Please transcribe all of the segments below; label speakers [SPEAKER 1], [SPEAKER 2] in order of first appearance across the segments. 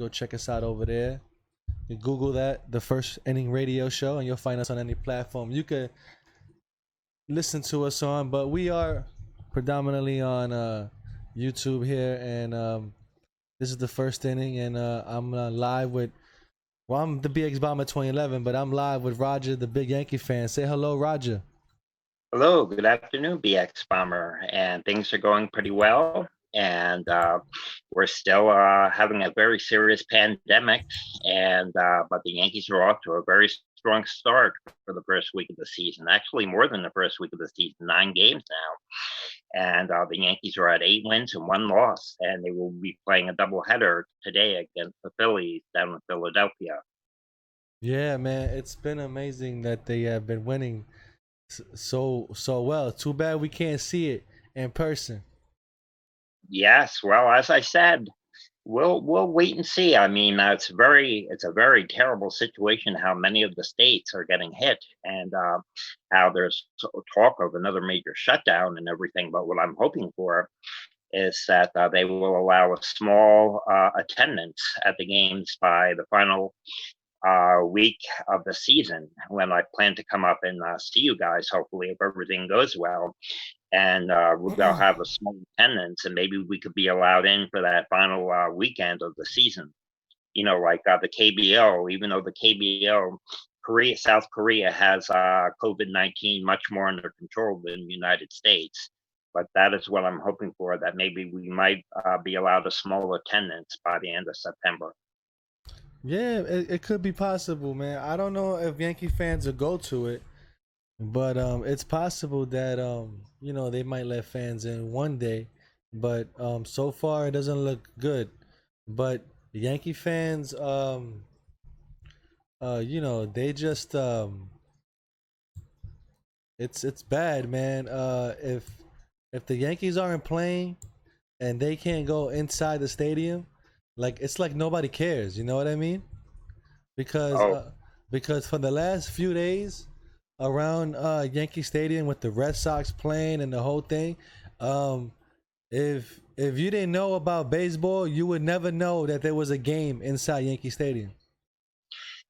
[SPEAKER 1] Go check us out over there. You Google that, the First Inning Radio Show, and you'll find us on any platform you could listen to us on. But we are predominantly on YouTube here, and this is the First Inning, and I'm live with. Well, I'm the BX Bomber 2011, but I'm live with Roger, the big Yankee fan. Say hello, Roger.
[SPEAKER 2] Hello, good afternoon, BX Bomber. And things are going pretty well. And we're still having a very serious pandemic. And but the Yankees are off to a very strong start for the first week of the season. Actually, more than the first week of the season, 9 games now. And the Yankees are at 8 wins and 1 loss. And they will be playing a doubleheader today against the Phillies down in Philadelphia.
[SPEAKER 1] Yeah, man, it's been amazing that they have been winning so well. Too bad we can't see it in person.
[SPEAKER 2] Yes, well, as I said, we'll wait and see. I mean, it's a very terrible situation how many of the states are getting hit, and how there's talk of another major shutdown and everything. But what I'm hoping for is that they will allow a small attendance at the games by the final week of the season, when I plan to come up and see you guys. Hopefully, if everything goes well, and they'll have a small attendance, and maybe we could be allowed in for that final weekend of the season. Like the KBO, even though the KBO, South Korea has COVID-19 much more under control than the United States. But that is what I'm hoping for, that maybe we might be allowed a small attendance by the end of September.
[SPEAKER 1] Yeah, it could be possible, man. I don't know if Yankee fans will go to it, but it's possible that they might let fans in one day, but so far it doesn't look good. But Yankee fans, they just it's bad, man. If the Yankees aren't playing and they can't go inside the stadium, like it's like nobody cares. You know what I mean? Because
[SPEAKER 2] Oh,
[SPEAKER 1] uh, because for the last few days around Yankee Stadium with the Red Sox playing and the whole thing, um, if you didn't know about baseball, you would never know that there was a game inside Yankee Stadium.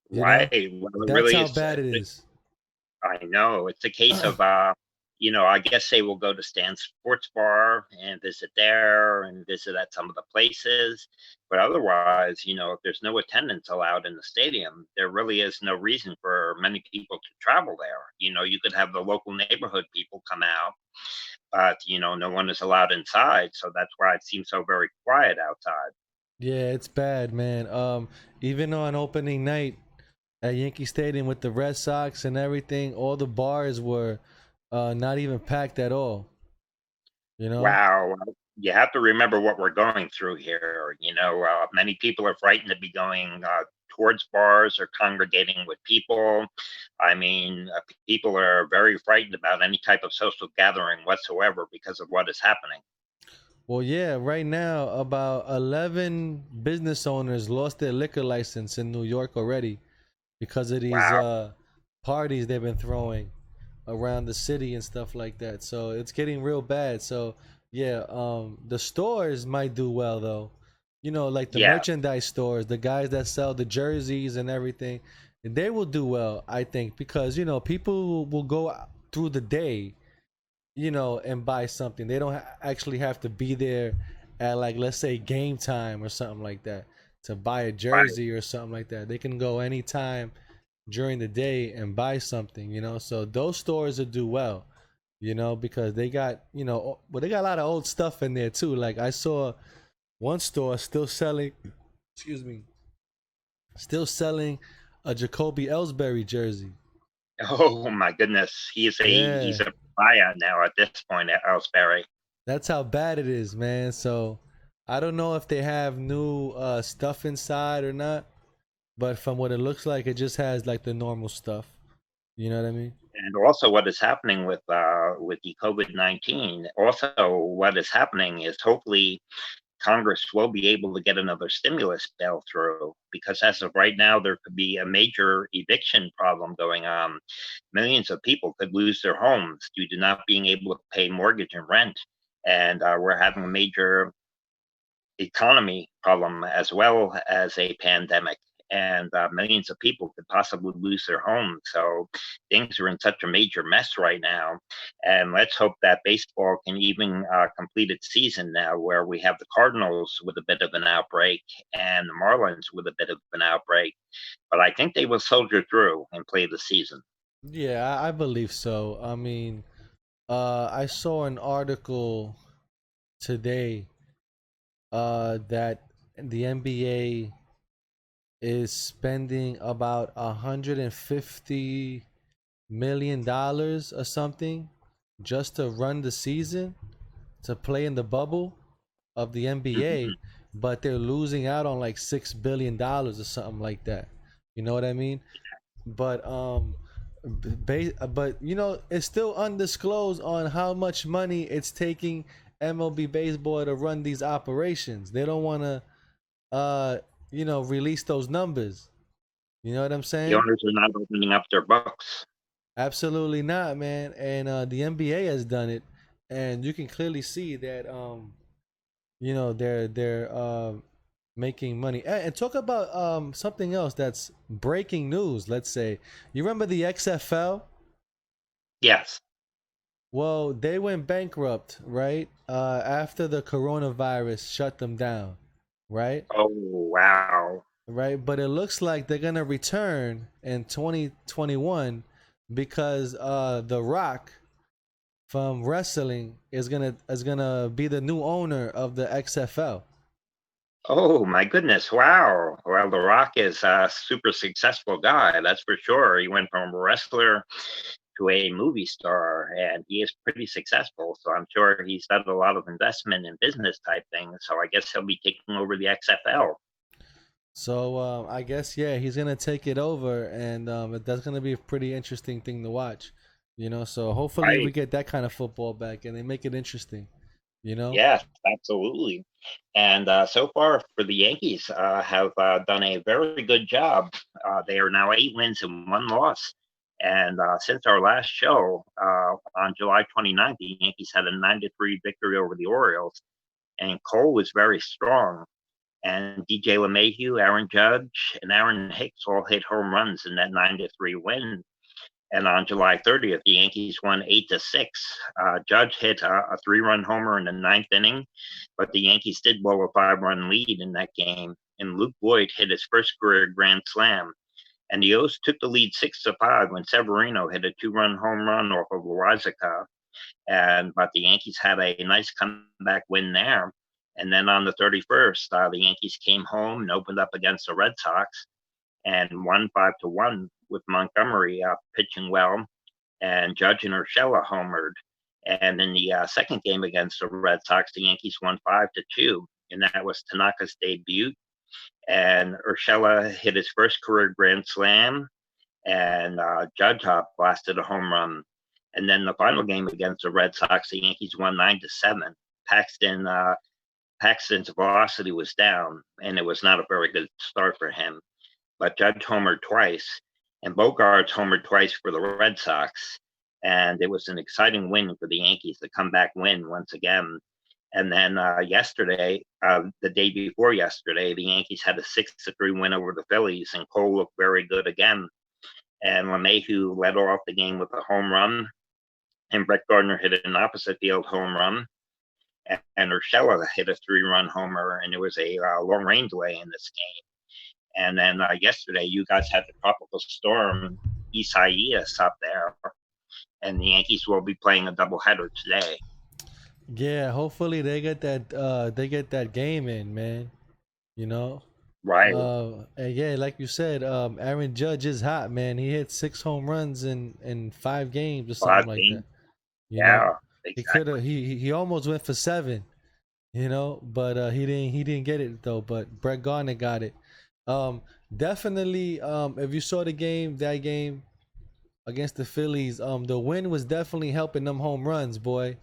[SPEAKER 1] You know,
[SPEAKER 2] right. Well, it
[SPEAKER 1] that's
[SPEAKER 2] really
[SPEAKER 1] how
[SPEAKER 2] is.
[SPEAKER 1] bad it is.
[SPEAKER 2] I know it's a case of I guess they will go to Stan's Sports Bar and visit there and visit at some of the places. But otherwise, if there's no attendance allowed in the stadium, there really is no reason for many people to travel there. You could have the local neighborhood people come out, but no one is allowed inside. So that's why it seems so very quiet outside.
[SPEAKER 1] Yeah, it's bad, man. Even on opening night at Yankee Stadium with the Red Sox and everything, all the bars were not even packed at all. You know?
[SPEAKER 2] Wow. Well, you have to remember what we're going through here. Many people are frightened to be going towards bars or congregating with people. I mean, people are very frightened about any type of social gathering whatsoever because of what is happening.
[SPEAKER 1] Well, yeah. Right now, about 11 business owners lost their liquor license in New York already because of these
[SPEAKER 2] Wow.
[SPEAKER 1] parties they've been throwing around the city and stuff like that. So it's getting real bad. So yeah, the stores might do well though. Like the
[SPEAKER 2] Yeah.
[SPEAKER 1] merchandise stores, the guys that sell the jerseys and everything, they will do well, I think, because people will go through the day, and buy something. They don't actually have to be there at, like, let's say game time or something like that to buy a
[SPEAKER 2] Right.
[SPEAKER 1] jersey or something like that. They can go anytime during the day and buy something. So those stores will do well, because they got, well, they got a lot of old stuff in there too. Like I saw one store still selling, excuse me, still selling a Jacoby Ellsbury jersey.
[SPEAKER 2] Oh my goodness. He's
[SPEAKER 1] Yeah,
[SPEAKER 2] a buyout now at this point at Ellsbury.
[SPEAKER 1] that's how bad it is, man. So I don't know if they have new stuff inside or not, but from what it looks like, it just has like the normal stuff. You know what I mean?
[SPEAKER 2] And also, what is happening with the COVID-19? Also, what is happening is, hopefully Congress will be able to get another stimulus bill through, because as of right now, there could be a major eviction problem going on. Millions of people could lose their homes due to not being able to pay mortgage and rent. And we're having a major economy problem as well as a pandemic. And millions of people could possibly lose their homes. So things are in such a major mess right now. And let's hope that baseball can even complete its season now, where we have the Cardinals with a bit of an outbreak and the Marlins with a bit of an outbreak. But I think they will soldier through and play the season.
[SPEAKER 1] Yeah, I believe so. I mean, I saw an article today that the NBA is spending about $150 million or something just to run the season, to play in the bubble of the NBA, but they're losing out on like $6 billion or something like that. You know what I mean? But but it's still undisclosed on how much money it's taking MLB baseball to run these operations. They don't want to uh release those numbers. You know what I'm
[SPEAKER 2] The
[SPEAKER 1] saying?
[SPEAKER 2] owners are not opening up their books.
[SPEAKER 1] Absolutely not, man. And the NBA has done it, and you can clearly see that they're making money. And talk about something else that's breaking news. Let's say you remember the XFL.
[SPEAKER 2] Yes.
[SPEAKER 1] Well, they went bankrupt, right? After the coronavirus shut them down, right?
[SPEAKER 2] Oh, wow.
[SPEAKER 1] Right, but it looks like they're gonna return in 2021 because The Rock from wrestling is gonna be the new owner of the XFL.
[SPEAKER 2] Oh my goodness! Wow. Well, The Rock is a super successful guy, that's for sure. He went from a wrestler to a movie star, and he is pretty successful. So I'm sure he's done a lot of investment in business type things. So I guess he'll be taking over the XFL.
[SPEAKER 1] So I guess yeah, he's gonna take it over, and that's gonna be a pretty interesting thing to watch. So hopefully we
[SPEAKER 2] Right.
[SPEAKER 1] get that kind of football back, and they make it interesting. You know.
[SPEAKER 2] Yes, absolutely. And so far for the Yankees, have done a very good job. They are now 8 wins and 1 loss. And since our last show on July 29th, the Yankees had a 9-3 victory over the Orioles. And Cole was very strong. And DJ LeMahieu, Aaron Judge, and Aaron Hicks all hit home runs in that 9-3 win. And on July 30th, the Yankees won 8-6. Judge hit a 3-run homer in the ninth inning, but the Yankees did blow a 5-run lead in that game. And Luke Voigt hit his first career grand slam. And the O's took the lead 6-5 when Severino hit a 2-run home run off of Loizica. But the Yankees had a nice comeback win there. And then on the 31st, the Yankees came home and opened up against the Red Sox and won 5-1 with Montgomery pitching well, and Judge and Urshela homered. And in the second game against the Red Sox, the Yankees won 5-2, and that was Tanaka's debut. And Urshela hit his first career grand slam, and Judge blasted a home run. And then the final game against the Red Sox, the Yankees won 9-7. Paxton Paxton's velocity was down, and it was not a very good start for him. But Judge homered twice, and Bogarts homered twice for the Red Sox. And it was an exciting win for the Yankees, the comeback win once again. And then yesterday, the day before yesterday, the Yankees had a 6-3 win over the Phillies, and Cole looked very good again. And LeMahieu led off the game with a home run, and Brett Gardner hit an opposite field home run, and Urshela hit a 3-run homer, and there was a long rain delay in this game. And then yesterday, you guys had the tropical storm Isaias up there, and the Yankees will be playing a doubleheader today.
[SPEAKER 1] Yeah, hopefully they get that game in, man. You know.
[SPEAKER 2] Right.
[SPEAKER 1] And yeah, like you said, Aaron Judge is hot, man. He hit 6 home runs in 5 games or something
[SPEAKER 2] Five
[SPEAKER 1] like that.
[SPEAKER 2] games.
[SPEAKER 1] You know,
[SPEAKER 2] Yeah,
[SPEAKER 1] he could have
[SPEAKER 2] exactly.
[SPEAKER 1] he almost went for 7. But he didn't get it though. But Brett Gardner got it. Um, Definitely. If you saw that game against the Phillies, the wind was definitely helping them home runs, boy.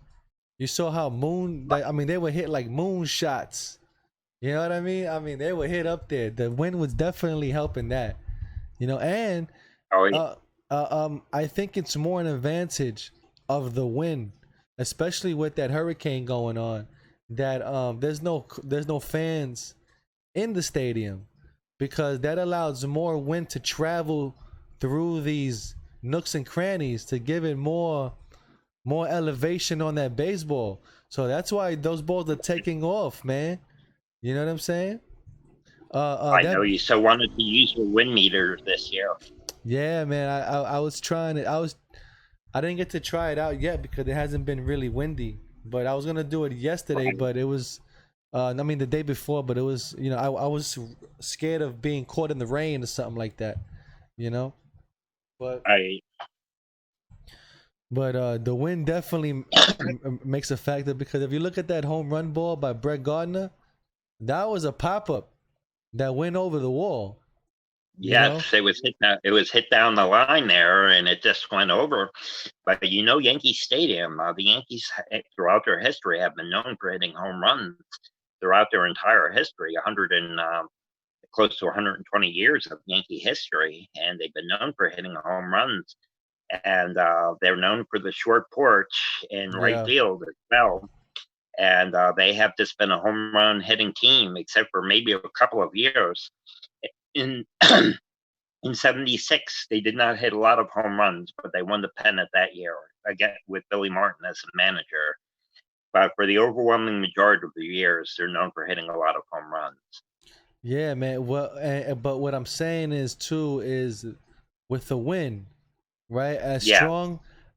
[SPEAKER 1] You saw how I mean, they would hit like moon shots. You know what I mean? I mean, they would hit up there. The wind was definitely helping that. And
[SPEAKER 2] Oh, yeah.
[SPEAKER 1] uh, I think it's more an advantage of the wind, especially with that hurricane going on. that there's no fans in the stadium because that allows more wind to travel through these nooks and crannies to give it more elevation on that baseball. So that's why those balls are taking off, man. You know what I'm saying?
[SPEAKER 2] I
[SPEAKER 1] That
[SPEAKER 2] know you so wanted to use your wind meter this year.
[SPEAKER 1] Yeah, man. I was trying it. I didn't get to try it out yet because it hasn't been really windy. But I was gonna do it yesterday,
[SPEAKER 2] Right.
[SPEAKER 1] but it was, I mean the day before. But it was, I was scared of being caught in the rain or something like that, you know. But
[SPEAKER 2] I
[SPEAKER 1] the wind definitely makes a factor because if you look at that home run ball by Brett Gardner, that was a pop up that went over the wall. You
[SPEAKER 2] Yes,
[SPEAKER 1] know.
[SPEAKER 2] it was hit down the line there, and it just went over. But Yankee Stadium, the Yankees throughout their history have been known for hitting home runs throughout their entire history, 100 and close to 120 years of Yankee history, and they've been known for hitting home runs. And they're known for the short porch in right
[SPEAKER 1] Yeah.
[SPEAKER 2] field as well. And they have just been a home run hitting team, except for maybe a couple of years. In in '76, they did not hit a lot of home runs, but they won the pennant that year again with Billy Martin as the manager. But for the overwhelming majority of the years, they're known for hitting a lot of home runs.
[SPEAKER 1] Yeah, man. Well, but what I'm saying is too is with the win, right?
[SPEAKER 2] Yeah.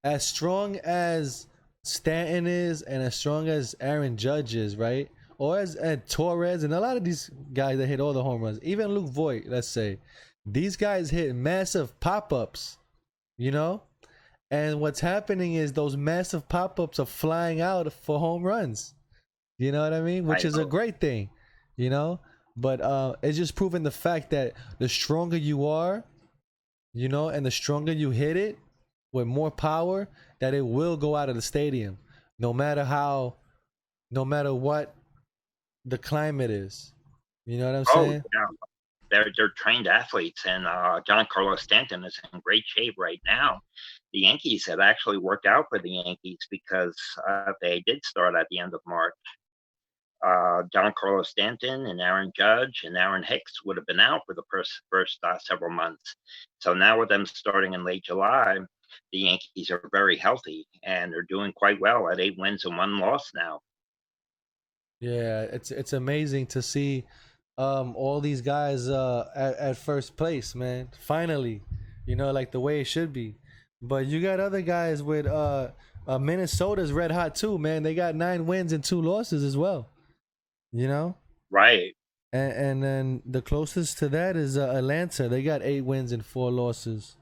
[SPEAKER 1] As strong as Stanton is, and as strong as Aaron Judge is, right? Or as Torres and a lot of these guys that hit all the home runs, even Luke Voigt, let's say, these guys hit massive pop ups, you know. And what's happening is those massive pop ups are flying out for home runs. You know what I mean? Which
[SPEAKER 2] I
[SPEAKER 1] is a
[SPEAKER 2] know.
[SPEAKER 1] great thing, you know. But it's just proving the fact that the stronger you are, and the stronger you hit it with more power, that it will go out of the stadium, no matter how, no matter what the climate is. You know what I'm
[SPEAKER 2] Oh,
[SPEAKER 1] saying?
[SPEAKER 2] yeah. They're trained athletes, and John Carlos Stanton is in great shape right now. The Yankees have actually worked out for the Yankees because they did start at the end of March. John Carlos Stanton and Aaron Judge and Aaron Hicks would have been out for the first several months. So now with them starting in late July, the Yankees are very healthy and they're doing quite well at 8 wins and 1 loss now.
[SPEAKER 1] Yeah, it's amazing to see all these guys at first place, man. Finally, like the way it should be. But you got other guys with Minnesota's red hot too, man. They got 9 wins and 2 losses as well. You know,
[SPEAKER 2] Right.
[SPEAKER 1] and then the closest to that is Atlanta. They got 8 wins and 4 losses,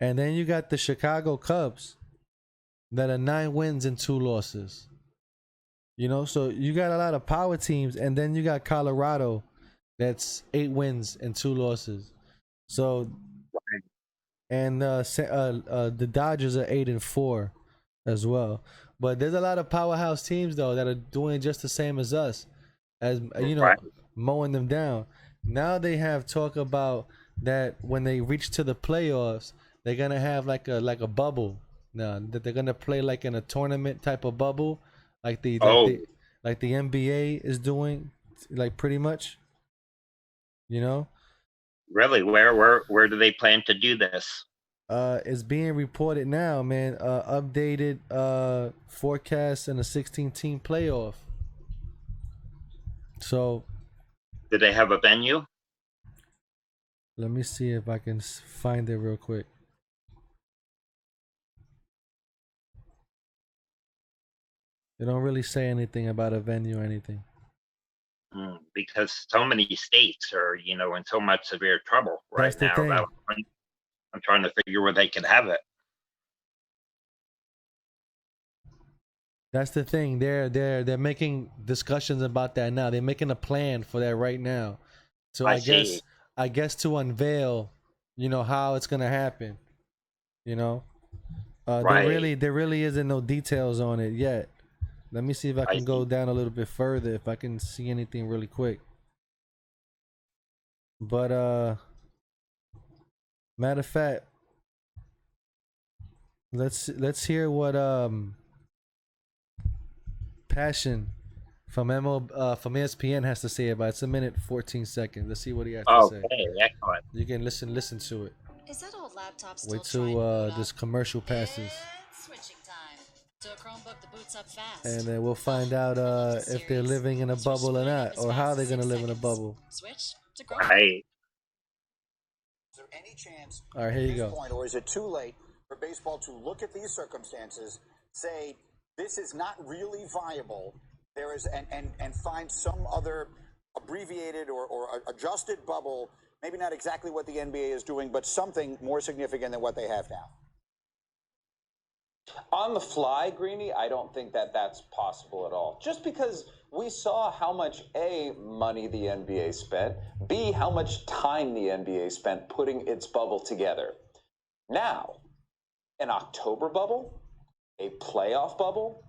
[SPEAKER 1] and then you got the Chicago Cubs that are 9 wins and 2 losses. So you got a lot of power teams, and then you got Colorado, that's 8 wins and 2 losses. So and the Dodgers are 8-4 as well. But there's a lot of powerhouse teams though that are doing just the same as us, as
[SPEAKER 2] Right.
[SPEAKER 1] mowing them down. Now they have talk about that when they reach to the playoffs, they're gonna have like a bubble. Now that they're gonna play like in a tournament type of bubble, like the like
[SPEAKER 2] Oh,
[SPEAKER 1] the like the NBA is doing, like pretty much. You know,
[SPEAKER 2] really? Where do they plan to do this?
[SPEAKER 1] it's being reported now, man. Updated forecast and a 16-team playoff. So
[SPEAKER 2] Do they have a venue?
[SPEAKER 1] let me see if I can find it real quick. They don't really say anything about a venue or anything.
[SPEAKER 2] Because so many states are, in so much severe trouble
[SPEAKER 1] That's
[SPEAKER 2] right
[SPEAKER 1] the
[SPEAKER 2] now. That
[SPEAKER 1] thing.
[SPEAKER 2] I'm trying to figure where they could have it.
[SPEAKER 1] That's the thing. They're making discussions about that now. They're making a plan for that right now. So
[SPEAKER 2] I
[SPEAKER 1] I
[SPEAKER 2] see.
[SPEAKER 1] guess I guess to unveil, how it's gonna happen. You know,
[SPEAKER 2] Right.
[SPEAKER 1] there really isn't no details on it yet. Let me see if I
[SPEAKER 2] I
[SPEAKER 1] can go
[SPEAKER 2] see.
[SPEAKER 1] down a little bit further if I can see anything really quick. But matter of fact, let's hear what Passion from ESPN has to say it, but it's a minute 14 seconds. Let's see what he has to say.
[SPEAKER 2] Okay, excellent.
[SPEAKER 1] You can listen to it.
[SPEAKER 3] Is that old laptop still
[SPEAKER 1] Wait
[SPEAKER 3] trying
[SPEAKER 1] till
[SPEAKER 3] to boot
[SPEAKER 1] this
[SPEAKER 3] up?
[SPEAKER 1] commercial passes,
[SPEAKER 3] It's switching time. To a Chromebook that boots up fast.
[SPEAKER 1] and then we'll find out
[SPEAKER 3] I love this
[SPEAKER 1] if they're
[SPEAKER 3] series.
[SPEAKER 1] living in a
[SPEAKER 3] Switch to
[SPEAKER 1] bubble or
[SPEAKER 3] booting up
[SPEAKER 1] not,
[SPEAKER 3] as
[SPEAKER 1] or how
[SPEAKER 3] fast
[SPEAKER 1] they're
[SPEAKER 3] as
[SPEAKER 1] gonna
[SPEAKER 3] 6
[SPEAKER 1] live in a
[SPEAKER 3] seconds.
[SPEAKER 1] bubble.
[SPEAKER 3] Switch to Chromebook.
[SPEAKER 2] Right.
[SPEAKER 4] Is there any chance
[SPEAKER 1] All right, here you
[SPEAKER 4] at this
[SPEAKER 1] go.
[SPEAKER 4] point, or is it too late for baseball to look at these circumstances, say this is not really viable, there is, and find some other abbreviated or adjusted bubble, maybe not exactly what the NBA is doing, but something more significant than what they have now?
[SPEAKER 5] On the fly, Greeny, I don't think that that's possible at all. Just because we saw how much A, money the NBA spent, B, how much time the NBA spent putting its bubble together. Now, an October bubble, a playoff bubble,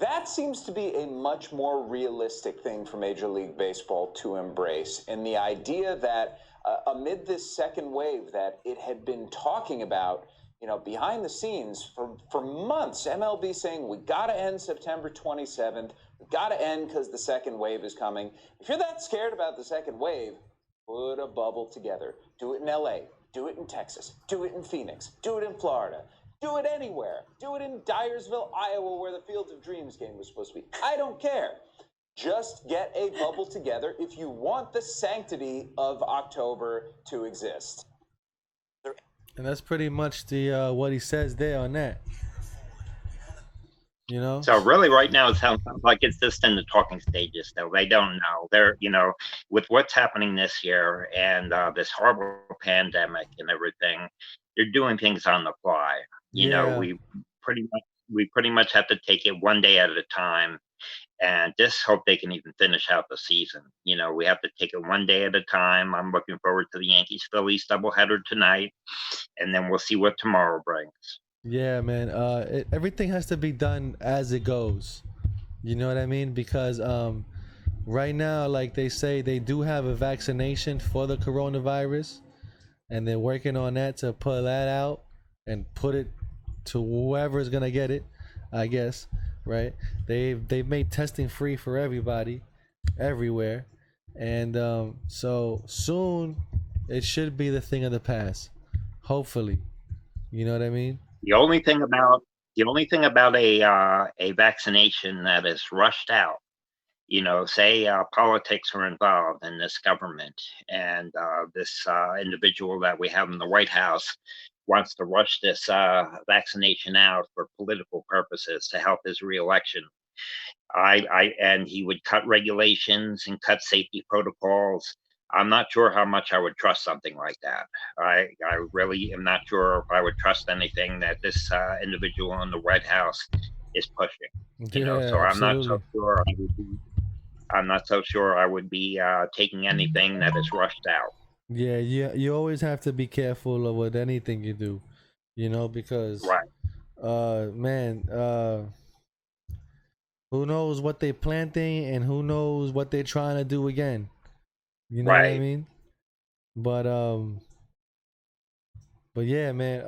[SPEAKER 5] that seems to be a much more realistic thing for Major League Baseball to embrace. And the idea that amid this second wave that it had been talking about, behind the scenes for months, MLB saying we got to end September 27th. We got to end because the second wave is coming. If you're that scared about the second wave, put a bubble together. Do it in LA. Do it in Texas. Do it in Phoenix. Do it in Florida. Do it anywhere. Do it in Dyersville, Iowa, where the Fields of Dreams game was supposed to be. I don't care. Just get a bubble together if you want the sanctity of October to exist.
[SPEAKER 1] And that's pretty much the what he says there on that.
[SPEAKER 2] So really, right now, it sounds like it's just in the talking stages. Though they don't know. They're, with what's happening this year and this horrible pandemic and everything, they're doing things on the fly.
[SPEAKER 1] Yeah.
[SPEAKER 2] We pretty much have to take it one day at a time, and just hope they can even finish out the season. We have to take it one day at a time. I'm looking forward to the Yankees Phillies doubleheader tonight, and then we'll see what tomorrow brings.
[SPEAKER 1] Yeah, man. Everything has to be done as it goes. You know what I mean? Because right now, like they say, they do have a vaccination for the coronavirus, and they're working on that to pull that out and put it to whoever's gonna get it, I guess. Right? They've made testing free for everybody, everywhere, and so soon it should be the thing of the past. Hopefully, you know what I mean.
[SPEAKER 2] The only thing about a vaccination that is rushed out, say politics are involved in this government, and this individual that we have in the White House wants to rush this vaccination out for political purposes to help his reelection. And he would cut regulations and cut safety protocols. I'm not sure how much I would trust something like that. I really am not sure if I would trust anything that this individual in the White House is pushing.
[SPEAKER 1] Yeah,
[SPEAKER 2] So
[SPEAKER 1] absolutely.
[SPEAKER 2] I'm not so sure I would be taking anything that is rushed out.
[SPEAKER 1] Yeah, you always have to be careful of with anything you do, because
[SPEAKER 2] Right.
[SPEAKER 1] man, who knows what they planting and who knows what they're trying to do again. You know what I
[SPEAKER 2] Right.
[SPEAKER 1] mean? But yeah, man.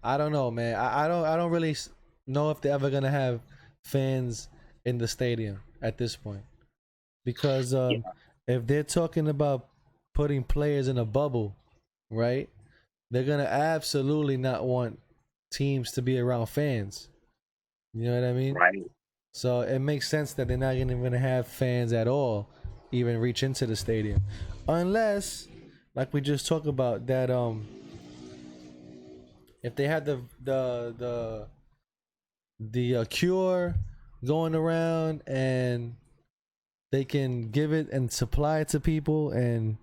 [SPEAKER 1] I don't know, man. I don't really know if they're ever gonna have fans in the stadium at this point, because
[SPEAKER 2] Yeah.
[SPEAKER 1] if they're talking about putting players in a bubble, right? They're gonna absolutely not want teams to be around fans. You know what I mean?
[SPEAKER 2] Right.
[SPEAKER 1] So it makes sense that they're not gonna have fans at all, even reach into the stadium, unless, like we just talked about, that if they had the cure going around and they can give it and supply it to people and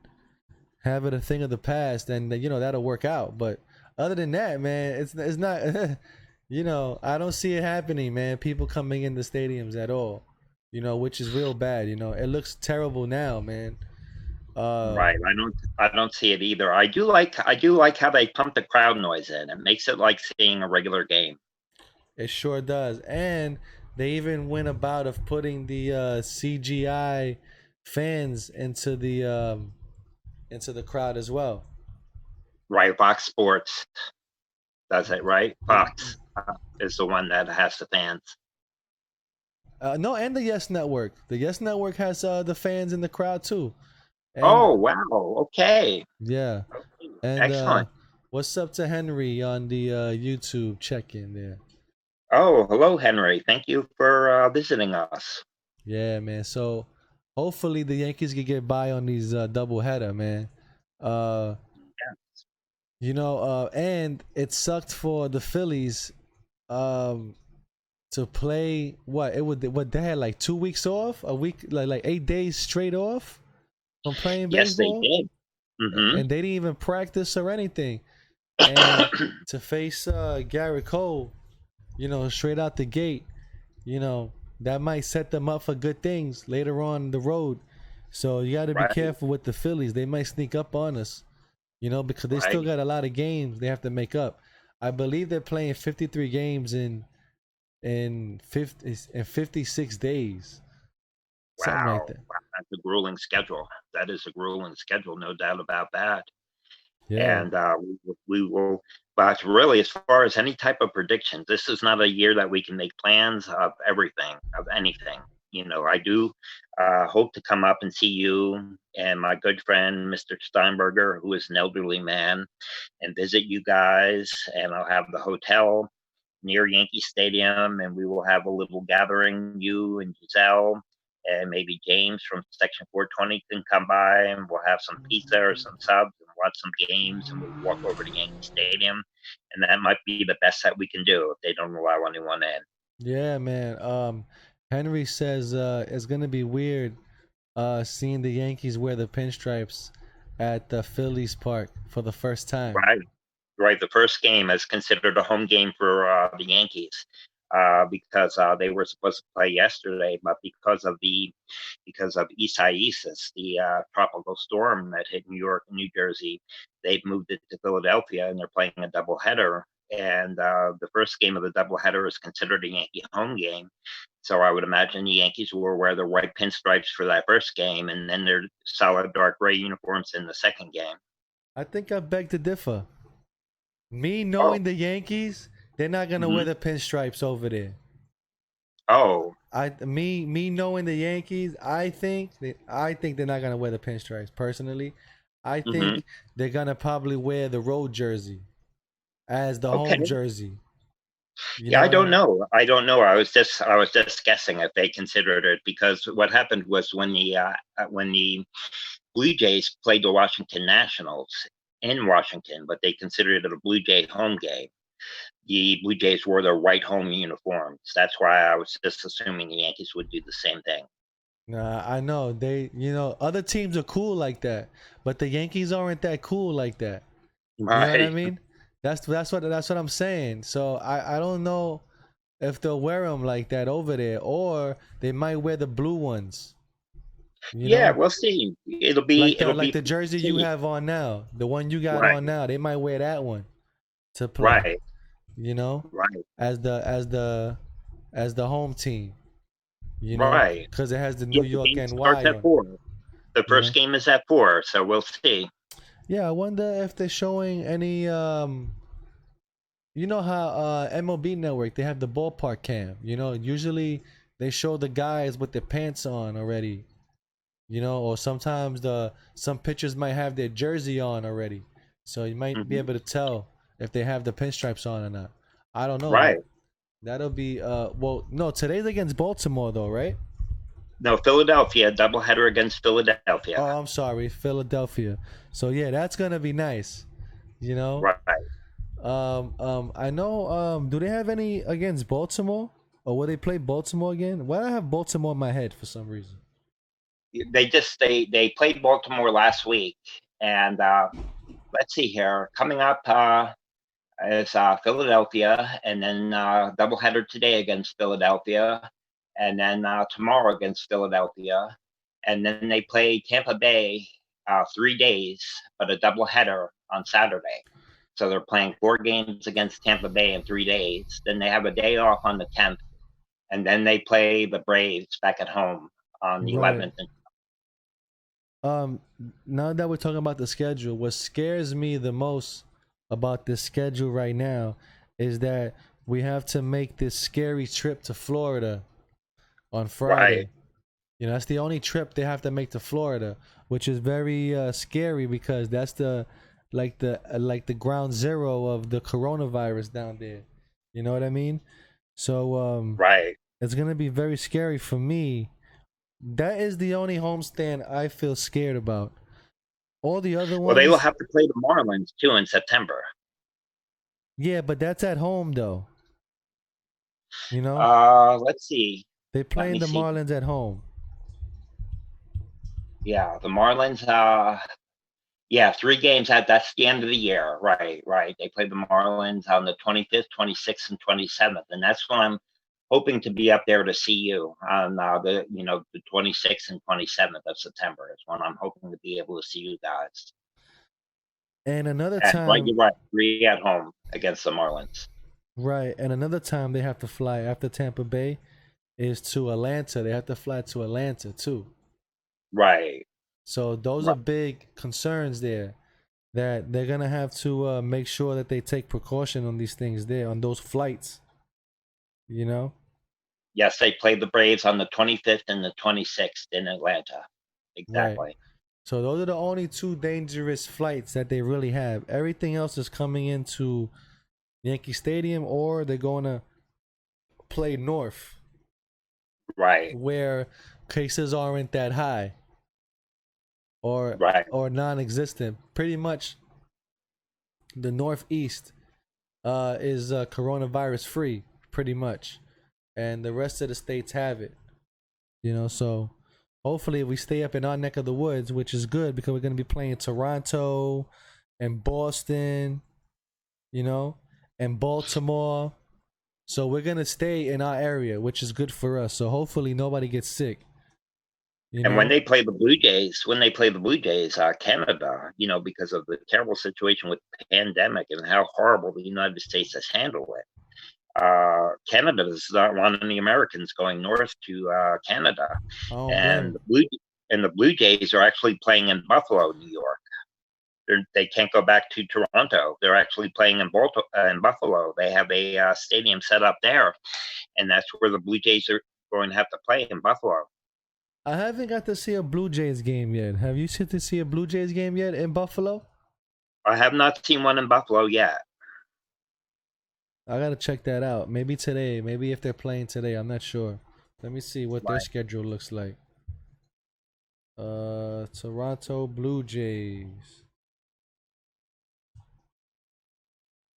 [SPEAKER 1] have it a thing of the past, then that'll work out. But other than that, man, it's not. I don't see it happening, man. People coming in the stadiums at all, which is real bad. It looks terrible now, man.
[SPEAKER 2] Right. I don't see it either. I do like how they pump the crowd noise in. It makes it like seeing a regular game.
[SPEAKER 1] It sure does. And they even went about of putting the CGI fans into the crowd as well.
[SPEAKER 2] Right. Fox Sports does it, right? Fox is the one that has the fans.
[SPEAKER 1] No, and the Yes Network. The Yes Network has the fans in the crowd too. And
[SPEAKER 2] Oh, wow. Okay.
[SPEAKER 1] yeah,
[SPEAKER 2] Okay.
[SPEAKER 1] and
[SPEAKER 2] Excellent.
[SPEAKER 1] what's up to Henry on the YouTube check-in there?
[SPEAKER 2] Oh, hello, Henry. Thank you for visiting us.
[SPEAKER 1] Yeah, man. So hopefully the Yankees can get by on these double header, man. Uh, and it sucked for the Phillies um to play what they had like 2 weeks off, a week like 8 days straight off from playing
[SPEAKER 2] Yes, they
[SPEAKER 1] baseball,
[SPEAKER 2] did. Hmm.
[SPEAKER 1] and they didn't even practice or anything. And to face Garrett Cole, straight out the gate, that might set them up for good things later on the road. So you got to be
[SPEAKER 2] Right,
[SPEAKER 1] careful with the Phillies. They might sneak up on us, because they still
[SPEAKER 2] right.
[SPEAKER 1] got a lot of games they have to make up. I believe they're playing 53 games in 56 days, something like
[SPEAKER 2] Wow.
[SPEAKER 1] that.
[SPEAKER 2] Wow. That's a grueling schedule. That is a grueling schedule, no doubt about that.
[SPEAKER 1] Yeah.
[SPEAKER 2] And we will, but really, as far as any type of predictions, this is not a year that we can make plans of everything, of anything. I do hope to come up and see you and my good friend, Mr. Steinberger, who is an elderly man, and visit you guys. And I'll have the hotel near Yankee Stadium, and we will have a little gathering. You and Giselle, and maybe James from Section 420 can come by, and we'll have some pizza or some subs and watch some games, and we'll walk over to Yankee Stadium, and that might be the best that we can do if they don't allow anyone in.
[SPEAKER 1] Yeah, man. Henry says it's gonna be weird seeing the Yankees wear the pinstripes at the Phillies park for the first time.
[SPEAKER 2] Right. Right. The first game is considered a home game for the Yankees because they were supposed to play yesterday, but because of Isaias, the tropical storm that hit New York and New Jersey, they've moved it to Philadelphia and they're playing a doubleheader. And the first game of the doubleheader is considered a Yankee home game. So I would imagine the Yankees will wear the white pinstripes for that first game, and then their solid dark gray uniforms in the second game.
[SPEAKER 1] I think I beg to differ. Me
[SPEAKER 2] Oh,
[SPEAKER 1] knowing the Yankees, they're not gonna wear
[SPEAKER 2] hmm.
[SPEAKER 1] the pinstripes over there.
[SPEAKER 2] Oh,
[SPEAKER 1] Me knowing the Yankees, I think they're not gonna wear the pinstripes. Personally, I
[SPEAKER 2] hmm.
[SPEAKER 1] think they're gonna probably wear the road jersey as the home
[SPEAKER 2] Okay.
[SPEAKER 1] jersey. You
[SPEAKER 2] Yeah,
[SPEAKER 1] know
[SPEAKER 2] I
[SPEAKER 1] what I
[SPEAKER 2] don't
[SPEAKER 1] mean?
[SPEAKER 2] know. I don't know. I was just guessing if they considered it because what happened was when the Blue Jays played the Washington Nationals in Washington, but they considered it a Blue Jay home game. The Blue Jays wore their white home uniforms. That's why I was just assuming the Yankees would do the same thing.
[SPEAKER 1] Nah, I know other teams are cool like that, but the Yankees aren't that cool like that. You know what I
[SPEAKER 2] Right.
[SPEAKER 1] mean? That's what I'm saying. So I don't know if they'll wear them like that over there, or they might wear the blue ones. You
[SPEAKER 2] Yeah,
[SPEAKER 1] know,
[SPEAKER 2] we'll see.
[SPEAKER 1] like the
[SPEAKER 2] It'll be
[SPEAKER 1] like the
[SPEAKER 2] fun to
[SPEAKER 1] jersey you
[SPEAKER 2] see.
[SPEAKER 1] have on now, the one you got
[SPEAKER 2] Right.
[SPEAKER 1] on now. They might wear that one to play.
[SPEAKER 2] Right.
[SPEAKER 1] You know,
[SPEAKER 2] Right.
[SPEAKER 1] as the home team.
[SPEAKER 2] Right.
[SPEAKER 1] Because it has the New
[SPEAKER 2] Yeah, the
[SPEAKER 1] York
[SPEAKER 2] game starts
[SPEAKER 1] NY
[SPEAKER 2] at
[SPEAKER 1] on.
[SPEAKER 2] 4. The
[SPEAKER 1] You
[SPEAKER 2] first
[SPEAKER 1] know.
[SPEAKER 2] game is at 4, so we'll see.
[SPEAKER 1] Yeah, I wonder if they're showing any. You know how MLB Network they have the ballpark cam. Usually they show the guys with their pants on already. Or sometimes some pitchers might have their jersey on already, so you might be
[SPEAKER 2] Hmm.
[SPEAKER 1] able to tell if they have the pinstripes on or not. I don't know,
[SPEAKER 2] Right.
[SPEAKER 1] but that'll be well, no, today's against Baltimore though, right?
[SPEAKER 2] No, Philadelphia, doubleheader against Philadelphia.
[SPEAKER 1] Oh, I'm sorry, Philadelphia. So yeah, that's gonna be nice. You know,
[SPEAKER 2] Right.
[SPEAKER 1] I know. Do they have any against Baltimore, or will they play Baltimore again? Why do I have Baltimore in my head for some reason?
[SPEAKER 2] They played Baltimore last week, and let's see here. Coming up is Philadelphia, and then doubleheader today against Philadelphia, and then tomorrow against Philadelphia, and then they play Tampa Bay 3 days, but a doubleheader on Saturday. So they're playing 4 games against Tampa Bay in 3 days. Then they have a day off on the 10th, and then they play the Braves back at home on the
[SPEAKER 1] Right.
[SPEAKER 2] 11th. And
[SPEAKER 1] Um, Now that we're talking about the schedule, what scares me the most about this schedule right now is that we have to make this scary trip to Florida on Friday.
[SPEAKER 2] Right.
[SPEAKER 1] You know, that's the only trip they have to make to Florida, which is very scary because that's the ground zero of the coronavirus down there. You know what I mean? So
[SPEAKER 2] Right.
[SPEAKER 1] it's gonna be very scary for me. That is the only homestand I feel scared about. All the other
[SPEAKER 2] Well, they will
[SPEAKER 1] ones,
[SPEAKER 2] have to play the Marlins too in September.
[SPEAKER 1] yeah, but that's at home though. You know,
[SPEAKER 2] Let's see.
[SPEAKER 1] they
[SPEAKER 2] Let
[SPEAKER 1] playing
[SPEAKER 2] me
[SPEAKER 1] the
[SPEAKER 2] see.
[SPEAKER 1] Marlins at home.
[SPEAKER 2] Yeah, the Marlins. Yeah, 3 games. That's the end of the year. Right, right. They play the Marlins on the 25th, 26th, and 27th, and that's when I'm hoping to be up there to see you on the 26th and 27th of September is when I'm hoping to be able to see you guys.
[SPEAKER 1] And another
[SPEAKER 2] And right,
[SPEAKER 1] time,
[SPEAKER 2] you're right. 3 at home against the Marlins.
[SPEAKER 1] right? And another time they have to fly after Tampa Bay is to Atlanta. They have to fly to Atlanta too.
[SPEAKER 2] Right.
[SPEAKER 1] So those are
[SPEAKER 2] Right.
[SPEAKER 1] big concerns there that they're gonna have to make sure that they take precaution on these things there on those flights. You know,
[SPEAKER 2] Yes, they play the Braves on the 25th and the 26th in Atlanta.
[SPEAKER 1] right?
[SPEAKER 2] Exactly.
[SPEAKER 1] So those are the only two dangerous flights that they really have. Everything else is coming into Yankee Stadium or they're going to play north
[SPEAKER 2] Right.
[SPEAKER 1] where cases aren't that high or
[SPEAKER 2] Right.
[SPEAKER 1] non-existent. Pretty much the northeast is coronavirus free pretty much. And the rest of the states have it. You know, so hopefully we stay up in our neck of the woods, which is good because we're going to be playing Toronto and Boston, you know, and Baltimore. So we're going to stay in our area, which is good for us. So hopefully nobody gets sick, you
[SPEAKER 2] And when
[SPEAKER 1] know?
[SPEAKER 2] they play the Blue Jays, Canada, because of the terrible situation with the pandemic and how horrible the United States has handled it, Canada does not want any Americans going north to Canada,
[SPEAKER 1] I don't blame
[SPEAKER 2] and
[SPEAKER 1] 'em.
[SPEAKER 2] the Blue Jays are actually playing in Buffalo, New York. They can't go back to Toronto. They're actually playing in Buffalo. They have a stadium set up there, and that's where the Blue Jays are going to have to play in Buffalo.
[SPEAKER 1] I haven't got to see a Blue Jays game yet. Have you seen to see a Blue Jays game yet in Buffalo?
[SPEAKER 2] I have not seen one in Buffalo yet.
[SPEAKER 1] I got to check that out. Maybe today. Maybe if they're playing today. I'm not sure. Let me see what their
[SPEAKER 2] Right.
[SPEAKER 1] schedule looks like. Toronto Blue Jays.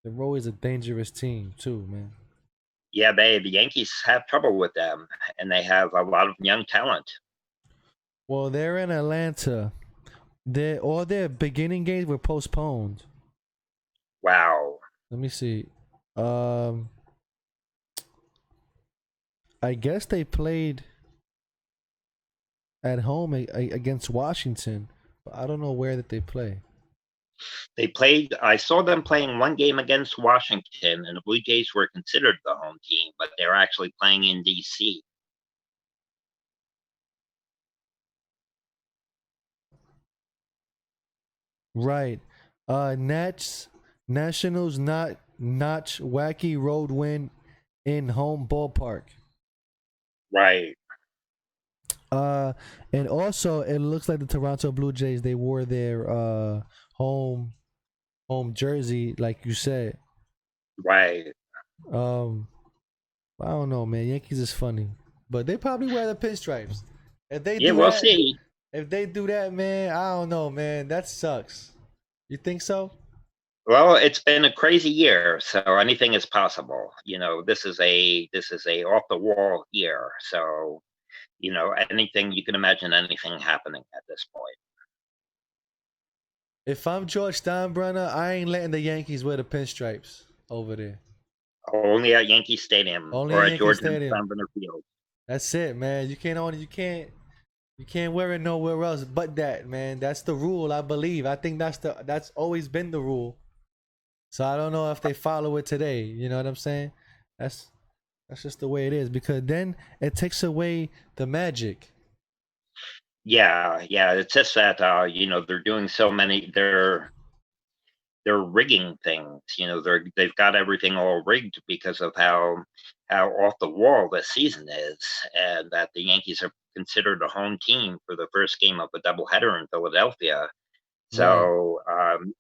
[SPEAKER 1] They're always a dangerous team too, man.
[SPEAKER 2] Yeah, the Yankees have trouble with them, and they have a lot of young talent.
[SPEAKER 1] Well, they're in Atlanta. All their beginning games were postponed.
[SPEAKER 2] Wow.
[SPEAKER 1] Let me see. Um, I guess they played at home against Washington, but I don't know where that they play.
[SPEAKER 2] I saw them playing one game against Washington, and the Blue Jays were considered the home team, but they're actually playing in D.C.
[SPEAKER 1] Right. Nationals notch wacky road win in home ballpark.
[SPEAKER 2] Right.
[SPEAKER 1] Uh, and also it looks like the Toronto Blue Jays they wore their home jersey like you said.
[SPEAKER 2] Right.
[SPEAKER 1] Um, I don't know, man. Yankees is funny, but they probably wear the pinstripes. If they
[SPEAKER 2] Yeah,
[SPEAKER 1] do
[SPEAKER 2] we'll
[SPEAKER 1] that,
[SPEAKER 2] see.
[SPEAKER 1] man, I don't know, man. That sucks. You think so?
[SPEAKER 2] Well, it's been a crazy year, so anything is possible. This is a off the wall year, so anything you can imagine anything happening at this point.
[SPEAKER 1] If I'm George Steinbrenner, I ain't letting the Yankees wear the pinstripes over there.
[SPEAKER 2] Only at Yankee Stadium
[SPEAKER 1] Only
[SPEAKER 2] or
[SPEAKER 1] at
[SPEAKER 2] at
[SPEAKER 1] Yankee
[SPEAKER 2] George
[SPEAKER 1] Stadium.
[SPEAKER 2] Steinbrenner Field.
[SPEAKER 1] That's it, man. You can't wear it nowhere else but that, man. That's the rule, I believe. I think that's always been the rule. So I don't know if they follow it today. You know what I'm saying? That's that's just the way it is because then it takes away the magic.
[SPEAKER 2] Yeah, yeah. It's just that they're doing so many. They're rigging things. They've got everything all rigged because of how how off the wall this season is, and that the Yankees are considered a home team for the first game of a doubleheader in Philadelphia.
[SPEAKER 1] Right.
[SPEAKER 2] So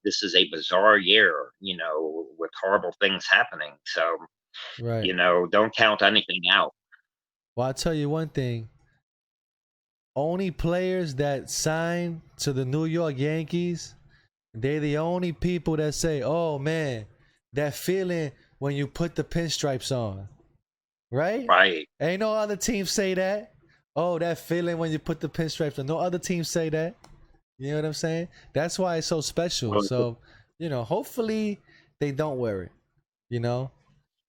[SPEAKER 2] this is a bizarre year, with horrible things happening. So,
[SPEAKER 1] Right.
[SPEAKER 2] don't count anything out.
[SPEAKER 1] Well, I'll tell you one thing. Only players that sign to the New York Yankees, they're the only people that say, "Oh man, that feeling when you put the pinstripes on." Right?
[SPEAKER 2] Right.
[SPEAKER 1] Ain't no other team say that. Oh, that feeling when you put the pinstripes on. No other team say that. You know what I'm saying? That's why it's so special.
[SPEAKER 2] Well,
[SPEAKER 1] So, hopefully they don't wear it. You know,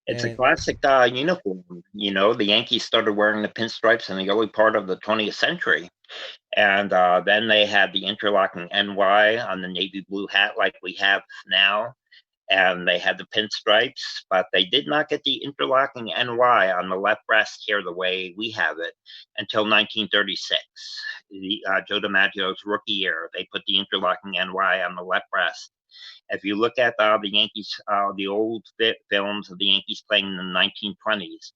[SPEAKER 2] it's a
[SPEAKER 1] and
[SPEAKER 2] classic uniform. The Yankees started wearing the pinstripes in the early part of the 20th century. And then they had the interlocking NY on the navy blue hat like we have now. And they had the pinstripes, but they did not get the interlocking NY on the left breast here the way we have it until 1936. Joe DiMaggio's rookie year, they put the interlocking NY on the left breast. If you look at the Yankees, the old films of the Yankees playing in the 1920s,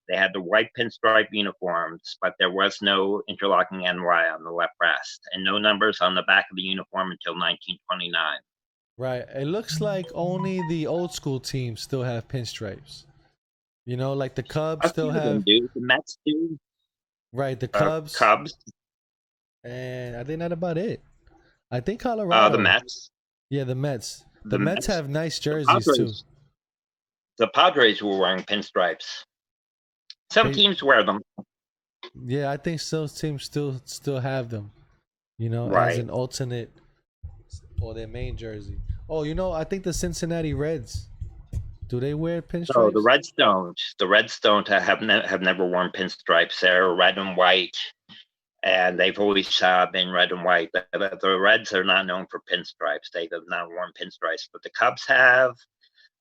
[SPEAKER 2] they had the white pinstripe uniforms, but there was no interlocking NY on the left breast and no numbers on the back of the uniform until 1929.
[SPEAKER 1] right, it looks like only the old school teams still have pinstripes. Like the Cubs
[SPEAKER 2] A
[SPEAKER 1] still
[SPEAKER 2] few of them
[SPEAKER 1] have,
[SPEAKER 2] do. The Mets do.
[SPEAKER 1] right, the Cubs,
[SPEAKER 2] Cubs,
[SPEAKER 1] and I think that's about it. I think
[SPEAKER 2] the
[SPEAKER 1] Colorado.
[SPEAKER 2] Mets,
[SPEAKER 1] Yeah, the Mets. The
[SPEAKER 2] the
[SPEAKER 1] Mets
[SPEAKER 2] Mets,
[SPEAKER 1] have nice
[SPEAKER 2] the
[SPEAKER 1] jerseys too.
[SPEAKER 2] Padres. The Padres were wearing pinstripes. Some
[SPEAKER 1] They,
[SPEAKER 2] teams wear them.
[SPEAKER 1] yeah, I think some teams still have them. As
[SPEAKER 2] Right.
[SPEAKER 1] an alternate or their main jersey. Oh, I think the Cincinnati Reds. Do they wear
[SPEAKER 2] No, the
[SPEAKER 1] pinstripes?
[SPEAKER 2] Reds don't. The Reds don't have never worn pinstripes. They're red and white, and they've always been red and white. The Reds are not known for pinstripes. They have not worn pinstripes, but the Cubs have.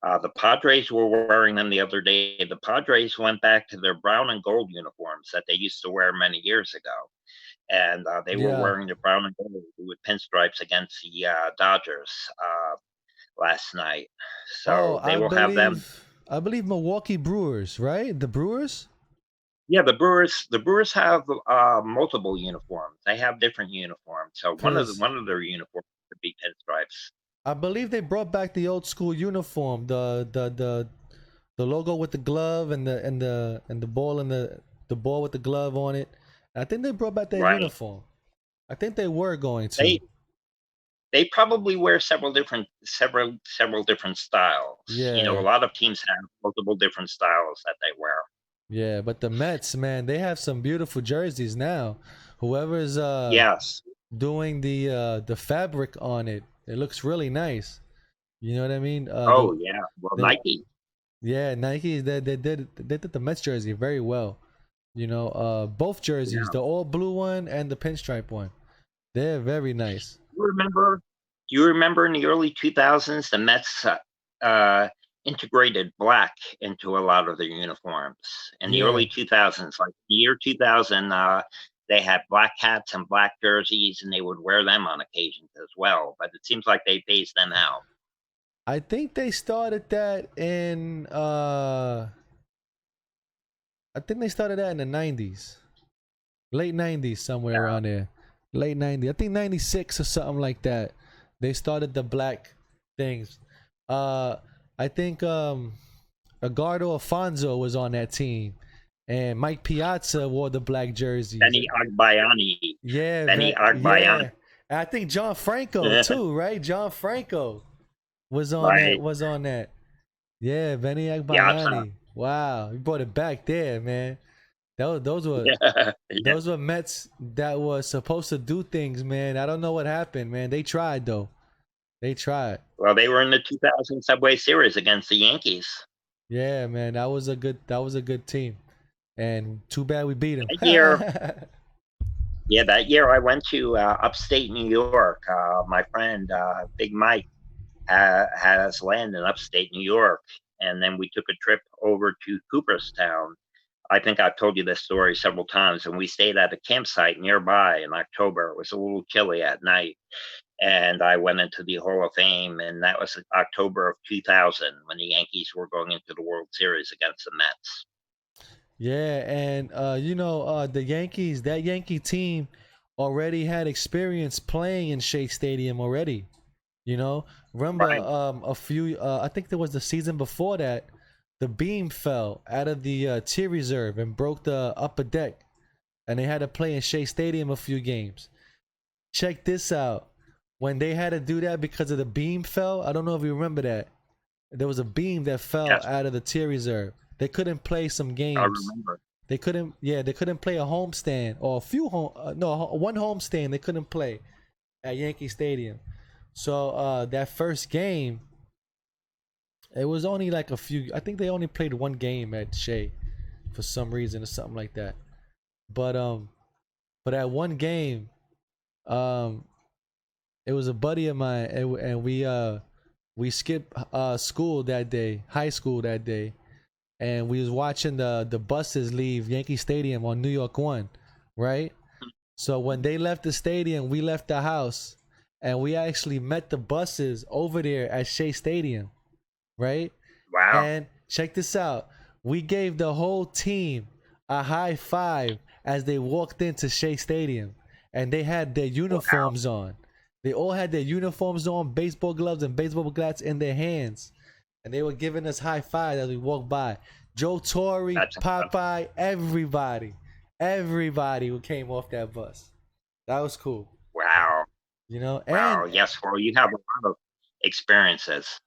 [SPEAKER 2] The Padres were wearing them the other day. The Padres went back to their brown and gold uniforms that they used to wear many years ago. And they were
[SPEAKER 1] Yeah.
[SPEAKER 2] wearing the brown and gold with pinstripes against the Dodgers last night.
[SPEAKER 1] Oh,
[SPEAKER 2] So they will have them.
[SPEAKER 1] I believe Milwaukee Brewers, right? The Brewers?
[SPEAKER 2] Yeah, the Brewers have multiple uniforms. They have different uniforms. So
[SPEAKER 1] Cuz
[SPEAKER 2] one of their uniforms could be pinstripes.
[SPEAKER 1] I believe they brought back the old school uniform, the logo with the glove and the ball and the ball with the glove on it. I think they brought back that
[SPEAKER 2] Right.
[SPEAKER 1] uniform. I think they were going to.
[SPEAKER 2] They they probably wear several different styles. A
[SPEAKER 1] Yeah.
[SPEAKER 2] lot of teams have multiple different styles that they wear.
[SPEAKER 1] Yeah, but the Mets, man, they have some beautiful jerseys now. Whoever's
[SPEAKER 2] Yes.
[SPEAKER 1] doing the fabric on it, it looks really nice. You know what I mean?
[SPEAKER 2] Oh yeah. Well,
[SPEAKER 1] the
[SPEAKER 2] Nike.
[SPEAKER 1] Yeah, Nike they did the Mets jersey very well. Both jerseys,
[SPEAKER 2] Yeah.
[SPEAKER 1] the all blue one and the pinstripe one, they're very nice.
[SPEAKER 2] You remember? You remember in the early 2000s, the Mets integrated black into a lot of their uniforms. In the
[SPEAKER 1] Yeah,
[SPEAKER 2] early 2000s, like the year 2000, they had black hats and black jerseys, and they would wear them on occasions as well. But it seems like they phased them out.
[SPEAKER 1] I think they started that in I think they started that in the 90s, late 90s, somewhere
[SPEAKER 2] Yeah.
[SPEAKER 1] around there, late 90s. I think 96 or something like that. They started the black things. Uh, I think Edgardo Alfonso was on that team, and Mike Piazza wore the black jerseys.
[SPEAKER 2] Benny Agbayani.
[SPEAKER 1] Yeah,
[SPEAKER 2] Benny
[SPEAKER 1] yeah.
[SPEAKER 2] Agbayani.
[SPEAKER 1] And I think John Franco too, right? John Franco was on that.
[SPEAKER 2] Right.
[SPEAKER 1] Was on that. Yeah, Benny
[SPEAKER 2] Piazza.
[SPEAKER 1] Agbayani. Wow, you brought it back there, man. Those were
[SPEAKER 2] Yeah. Yeah.
[SPEAKER 1] those were Mets that was supposed to do things, man. I don't know what happened, man. They tried though. They tried.
[SPEAKER 2] Well, they were in the 2000 Subway Series against the Yankees.
[SPEAKER 1] Yeah, man. That was a good team. And too bad we beat them.
[SPEAKER 2] That year, Yeah, that year I went to upstate New York. My friend Big Mike has land in upstate New York, and then we took a trip over to Cooperstown. I think I've told you this story several times, and we stayed at a campsite nearby in October. It was a little chilly at night, and I went into the Hall of Fame, and that was October of 2000 when the Yankees were going into the World Series against the Mets.
[SPEAKER 1] Yeah, and the Yankees, that Yankee team already had experience playing in Shea Stadium already. You know, remember
[SPEAKER 2] Right.
[SPEAKER 1] a few I think there was the season before that, the beam fell out of the tier reserve and broke the upper deck, and they had to play in Shea Stadium a few games. Check this out. When they had to do that because of the beam fell, I don't know if you remember that. There was a beam that fell
[SPEAKER 2] Yes,
[SPEAKER 1] out of the tier reserve. They couldn't play some
[SPEAKER 2] I
[SPEAKER 1] games.
[SPEAKER 2] remember.
[SPEAKER 1] They couldn't play a homestand or a few one homestand they couldn't play at Yankee Stadium. So that first game, it was only like a few. I think they only played one game at Shea for some reason or something like that. But but at one game, um, it was a buddy of mine, and we skipped school that day, high school that day, and we was watching the buses leave Yankee Stadium on New York One, right? So when they left the stadium, we left the house, and we actually met the buses over there at Shea Stadium, right?
[SPEAKER 2] Wow.
[SPEAKER 1] And check this out. We gave the whole team a high five as they walked into Shea Stadium. And they had their
[SPEAKER 2] Wow.
[SPEAKER 1] uniforms on. They all had their uniforms on, baseball gloves and baseball bats in their hands. And they were giving us high fives as we walked by. Joe Torre,
[SPEAKER 2] That's incredible.
[SPEAKER 1] Popeye, everybody. Everybody who came off that bus. That was cool.
[SPEAKER 2] Wow.
[SPEAKER 1] And
[SPEAKER 2] Wow. Yes. Well, you have a lot of experiences.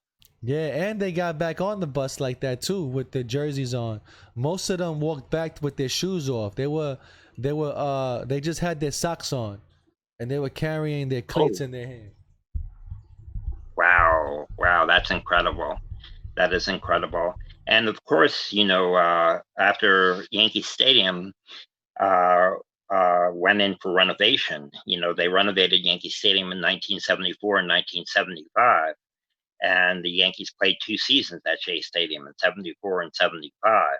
[SPEAKER 1] yeah, and they got back on the bus like that too with their jerseys on. Most of them walked back with their shoes off. They just had their socks on and they were carrying their cleats
[SPEAKER 2] Oh,
[SPEAKER 1] in their hand.
[SPEAKER 2] wow. Wow. That's incredible. That is incredible. And of course, after Yankee Stadium uh, went in for renovation, they renovated Yankee Stadium in 1974 and 1975. And the Yankees played 2 seasons at Shea Stadium in 74 and 75.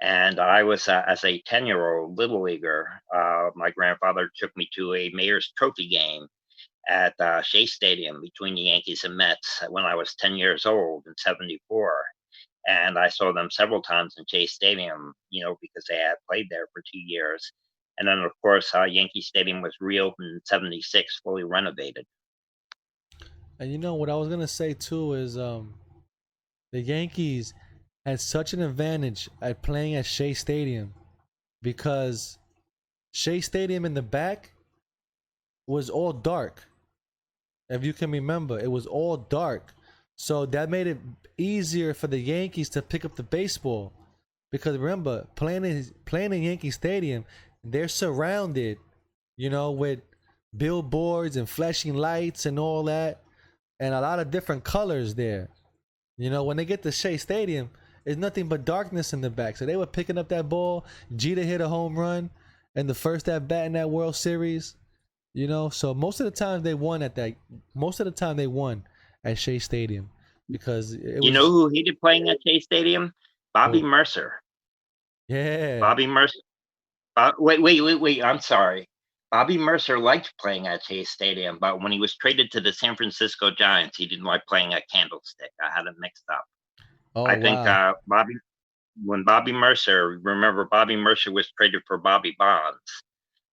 [SPEAKER 2] And I was, as a 10-year-old little leaguer, my grandfather took me to a Mayor's Trophy game at Shea Stadium between the Yankees and Mets when I was 10 years old in 74. And I saw them several times in Shea Stadium, because they had played there for 2 years. And then, of course, Yankee Stadium was reopened in 76, fully renovated.
[SPEAKER 1] And you know what I was gonna say too is the Yankees had such an advantage at playing at Shea Stadium because Shea Stadium in the back was all dark. If you can remember, it was all dark. So that made it easier for the Yankees to pick up the baseball. Because remember, playing in Yankee Stadium, they're surrounded, with billboards and flashing lights and all that, and a lot of different colors there. When they get to Shea Stadium, it's nothing but darkness in the back. So they were picking up that ball. Jeter hit a home run in the first at bat in that World Series. So most of the time they won at that. Most of the time they won at Shea Stadium because it
[SPEAKER 2] You know
[SPEAKER 1] was.
[SPEAKER 2] who hated playing at Shea Stadium? Bobby
[SPEAKER 1] Oh,
[SPEAKER 2] Mercer.
[SPEAKER 1] yeah.
[SPEAKER 2] Bobby Mercer. Wait. I'm sorry. Bobby Mercer liked playing at Shea Stadium, but when he was traded to the San Francisco Giants, he didn't like playing at Candlestick. I had it mixed up.
[SPEAKER 1] Oh
[SPEAKER 2] I think
[SPEAKER 1] wow.
[SPEAKER 2] when Bobby Mercer, remember Bobby Mercer was traded for Bobby Bonds.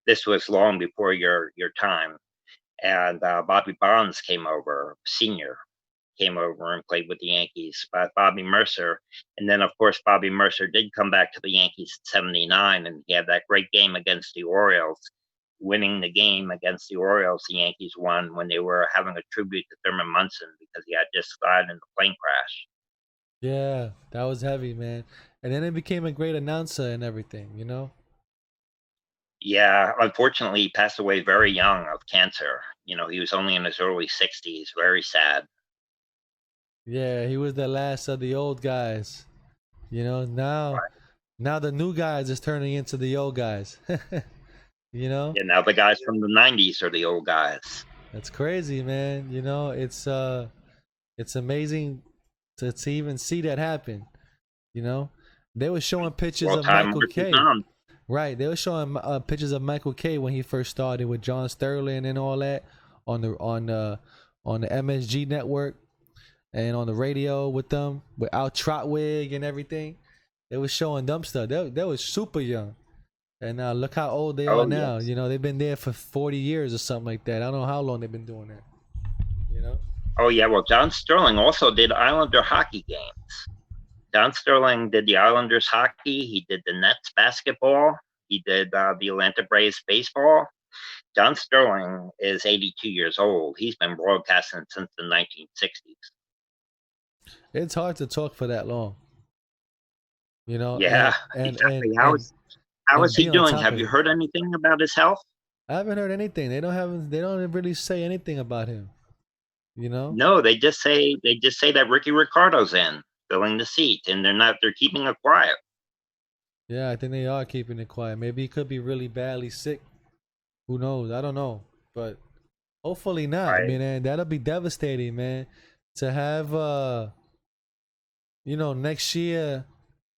[SPEAKER 2] This was long before your time, and Bobby Bonds came over and played with the Yankees. But Bobby Mercer, and then of course Bobby Mercer did come back to the Yankees in '79, and he had that great game against the Orioles, winning the game against the Orioles. The Yankees won when they were having a tribute to Thurman Munson because he had just died in the plane crash.
[SPEAKER 1] Yeah, that was heavy, man. And then it became a great announcer and everything.
[SPEAKER 2] Yeah, unfortunately, he passed away very young of cancer. He was only in his early 60s. Very sad.
[SPEAKER 1] Yeah, he was the last of the old guys. Now
[SPEAKER 2] Right.
[SPEAKER 1] now the new guys is turning into the old guys. you know?
[SPEAKER 2] Yeah, now the guys from the '90s are the old guys.
[SPEAKER 1] That's crazy, man. It's amazing to even see that happen. You know, they were showing pictures
[SPEAKER 2] Well,
[SPEAKER 1] of
[SPEAKER 2] time
[SPEAKER 1] Michael
[SPEAKER 2] marches
[SPEAKER 1] K.
[SPEAKER 2] on.
[SPEAKER 1] Right, they were showing pictures of Michael K when he first started with John Sterling and all that on the MSG network and on the radio with them with Al Trotwig and everything. They was showing dumb stuff. They was super young. And now look how old they
[SPEAKER 2] Oh
[SPEAKER 1] are now.
[SPEAKER 2] yes.
[SPEAKER 1] You know, they've been there for 40 years or something like that. I don't know how long they've been doing that. You know?
[SPEAKER 2] Oh yeah. Well, John Sterling also did Islander hockey games. John Sterling did the Islanders hockey. He did the Nets basketball. He did the Atlanta Braves baseball. John Sterling is 82 years old. He's been broadcasting since the 1960s.
[SPEAKER 1] It's hard to talk for that long. You know,
[SPEAKER 2] Yeah, exactly. How is
[SPEAKER 1] and
[SPEAKER 2] he
[SPEAKER 1] be on
[SPEAKER 2] doing?
[SPEAKER 1] top
[SPEAKER 2] Have
[SPEAKER 1] of
[SPEAKER 2] you
[SPEAKER 1] it.
[SPEAKER 2] heard anything about his health?
[SPEAKER 1] I haven't heard anything. They don't really say anything about him. You know?
[SPEAKER 2] No, they just say that Ricky Ricardo's in filling the seat, and they're keeping it quiet.
[SPEAKER 1] Yeah, I think they are keeping it quiet. Maybe he could be really badly sick. Who knows? I don't know. But hopefully not. I
[SPEAKER 2] Right.
[SPEAKER 1] mean, and that'll be devastating, man. To have next year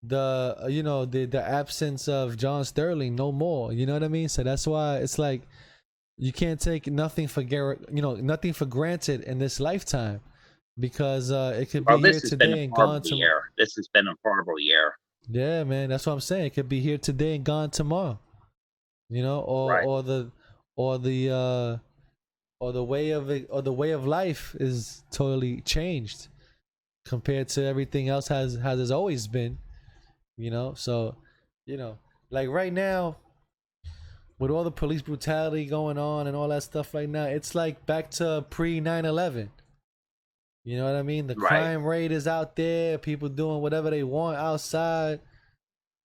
[SPEAKER 1] the absence of John Sterling no more. You know what I mean? So that's why it's like you can't take nothing for nothing for granted in this lifetime because it could be
[SPEAKER 2] Well,
[SPEAKER 1] here
[SPEAKER 2] this has been a
[SPEAKER 1] today and gone
[SPEAKER 2] horrible
[SPEAKER 1] tomorrow.
[SPEAKER 2] year. This has been a horrible year.
[SPEAKER 1] Yeah, man, that's what I'm saying. It could be here today and gone tomorrow. You know,
[SPEAKER 2] Right.
[SPEAKER 1] or the way of it, or the way of life is totally changed compared to everything else has always been. You know, so like right now with all the police brutality going on and all that stuff right now, it's like back to pre 9/11. You know what I mean? The
[SPEAKER 2] Right.
[SPEAKER 1] crime rate is out there, people doing whatever they want outside.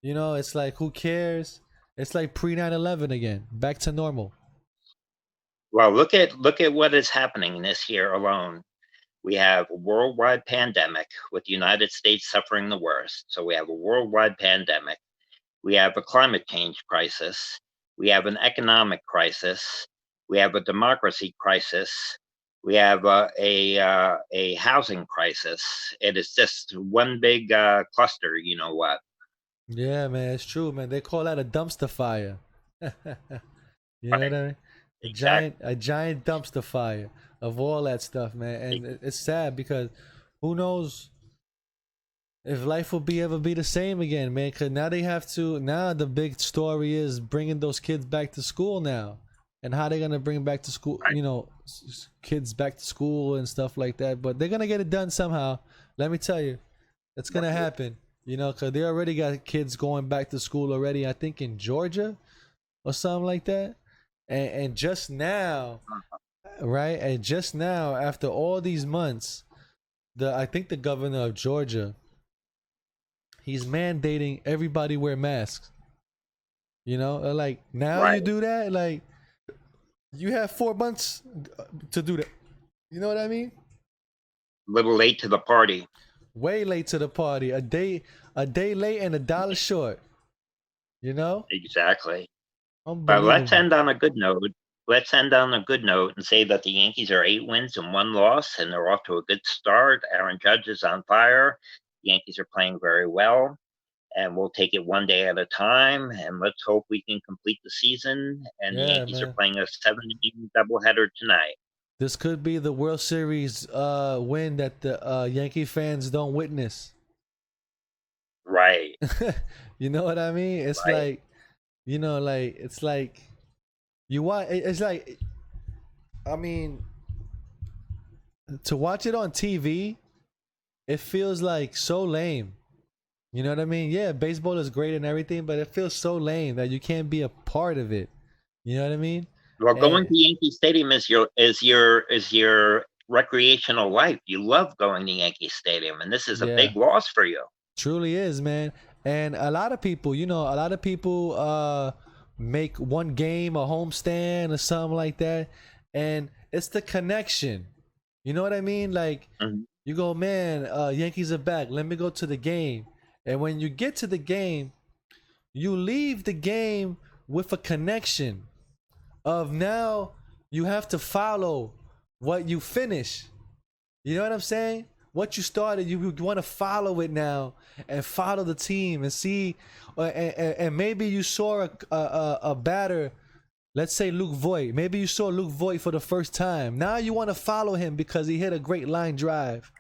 [SPEAKER 1] You know, it's like who cares? It's like pre 9/11 again, back to normal.
[SPEAKER 2] Well, look at what is happening this year alone. We have a worldwide pandemic with the United States suffering the worst. So we have a worldwide pandemic. We have a climate change crisis. We have an economic crisis. We have a democracy crisis. We have a housing crisis. It is just one big cluster. You know what?
[SPEAKER 1] Yeah, man, it's true, man. They call that a dumpster fire. You know what
[SPEAKER 2] Right.
[SPEAKER 1] I mean?
[SPEAKER 2] Exactly.
[SPEAKER 1] A giant dumpster fire of all that stuff, man. And it's sad because who knows if life will ever be the same again, man. Because now they have to. Now the big story is bringing those kids back to school now, and how they're gonna bring back to school.
[SPEAKER 2] Right.
[SPEAKER 1] You know, kids back to school and stuff like that. But they're gonna get it done somehow. Let me tell you, it's gonna happen. You know, because they already got kids going back to school already. I think in Georgia or something like that. And just now, right? And just now, after all these months, I think the governor of Georgia, he's mandating everybody wear masks. You know, like now you
[SPEAKER 2] Right.
[SPEAKER 1] do that, like you have 4 months to do that. You know what I mean?
[SPEAKER 2] A little late to the party.
[SPEAKER 1] Way late to the party, a day late and $1 short. You know,
[SPEAKER 2] Exactly. But let's
[SPEAKER 1] unbelievable.
[SPEAKER 2] end on a good note. Let's end on a good note and say that the Yankees are 8 wins and 1 loss, and they're off to a good start. Aaron Judge is on fire. The Yankees are playing very well, and we'll take it one day at a time. And let's hope we can complete the season. And the
[SPEAKER 1] Yeah,
[SPEAKER 2] Yankees are
[SPEAKER 1] man.
[SPEAKER 2] playing a 7-inning doubleheader tonight.
[SPEAKER 1] This could be the World Series win that the Yankee fans don't witness.
[SPEAKER 2] Right.
[SPEAKER 1] You know what I mean? It's
[SPEAKER 2] Right.
[SPEAKER 1] like, it's like you watch. It's like, I mean, to watch it on TV, it feels like so lame. You know what I mean? Yeah, baseball is great and everything, but it feels so lame that you can't be a part of it. You know what I mean?
[SPEAKER 2] Well, going
[SPEAKER 1] And
[SPEAKER 2] to Yankee Stadium is your recreational life. You love going to Yankee Stadium, and this is a
[SPEAKER 1] yeah,
[SPEAKER 2] big loss for you.
[SPEAKER 1] truly is, man. And a lot of people, make one game a homestand or something like that, and it's the connection. You know what I mean? Like
[SPEAKER 2] Mhm.
[SPEAKER 1] you go, man, Yankees are back. Let me go to the game. And when you get to the game, you leave the game with a connection of now you have to follow what you finish. You know what I'm saying? What you started, you want to follow it now and follow the team and see, and maybe you saw a batter. Let's say Luke Voigt. Maybe you saw Luke Voigt for the first time. Now you want to follow him because he hit a great line drive.